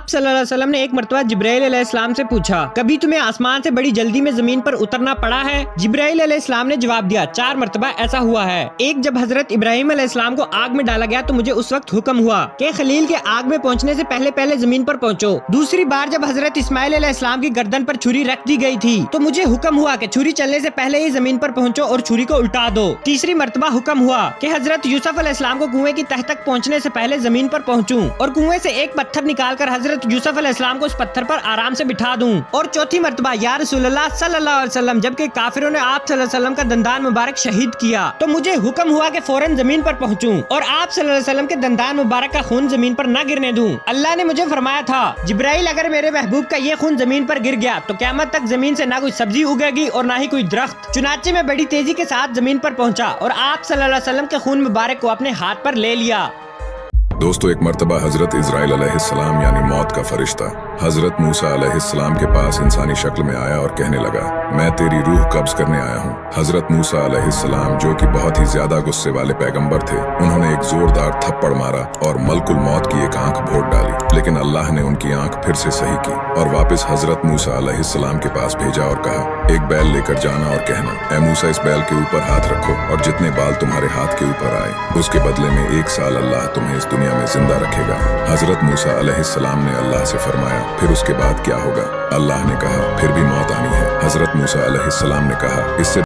صلی اللہ علیہ وسلم نے ایک مرتبہ جبرائیل علیہ السلام سے پوچھا، کبھی تمہیں آسمان سے بڑی جلدی میں زمین پر اترنا پڑا ہے؟ جبرائیل علیہ السلام نے جواب دیا، 4 مرتبہ ایسا ہوا ہے۔ ایک جب حضرت ابراہیم علیہ السلام کو آگ میں ڈالا گیا تو مجھے اس وقت حکم ہوا کہ خلیل کے آگ میں پہنچنے سے پہلے زمین پر پہنچو۔ دوسری بار جب حضرت اسماعیل علیہ السلام کی گردن پر چھری رکھ دی گئی تھی تو مجھے حکم ہوا کہ چھری چلنے سے پہلے ہی زمین پر پہنچو اور چھری کو الٹا دو۔ تیسری مرتبہ حکم ہوا کہ حضرت یوسف علیہ السلام کو کنویں کی تہ تک پہنچنے سے پہلے زمین پر پہنچوں اور کنویں سے ایک پتھر نکال کر حضرت یوسف علیہ السلام کو اس پتھر پر آرام سے بٹھا دوں۔ اور چوتھی مرتبہ یا رسول اللہ صلی اللہ علیہ وسلم، جبکہ کافروں نے آپ صلی اللہ علیہ وسلم کا دندان مبارک شہید کیا تو مجھے حکم ہوا کہ فوراً زمین پر پہنچوں اور آپ صلی اللہ علیہ وسلم کے دندان مبارک کا خون زمین پر نہ گرنے دوں۔ اللہ نے مجھے فرمایا تھا، جبرائیل اگر میرے محبوب کا یہ خون زمین پر گر گیا تو قیامت تک زمین سے نہ کوئی سبزی اگے گی اور نہ ہی کوئی درخت۔ چنانچہ میں بڑی تیزی کے ساتھ زمین پر پہنچا اور آپ صلی اللہ علیہ وسلم کے خون مبارک کو اپنے ہاتھ پر لے لیا۔ دوستو، ایک مرتبہ حضرت اسرائیل علیہ السلام یعنی موت کا فرشتہ حضرت موسیٰ علیہ السلام کے پاس انسانی شکل میں آیا اور کہنے لگا، میں تیری روح قبض کرنے آیا ہوں۔ حضرت موسیٰ علیہ السلام جو کہ بہت ہی زیادہ غصے والے پیغمبر تھے، انہوں نے ایک زوردار تھپڑ مارا اور ملک الموت کی ایک آنکھ پھوڑ ڈالی، لیکن اللہ نے ان کی آنکھ پھر سے صحیح کی اور واپس حضرت موسیٰ علیہ السلام کے پاس بھیجا اور کہا، ایک بیل لے کر جانا اور کہنا، اے موسیٰ، اس بیل کے اوپر ہاتھ رکھو اور جتنے بال تمہارے ہاتھ کے اوپر آئے اس کے بدلے میں 1 سال اللہ تمہیں اس دنیا میں زندہ رکھے گا۔ حضرت موسیٰ علیہ السلام نے اللہ سے فرمایا، پھر اس کے بعد کیا ہوگا؟ اللہ نے کہا، پھر بھی موت آنی ہے۔ حضرت موسیٰ علیہ السلام نے کہا، اس سے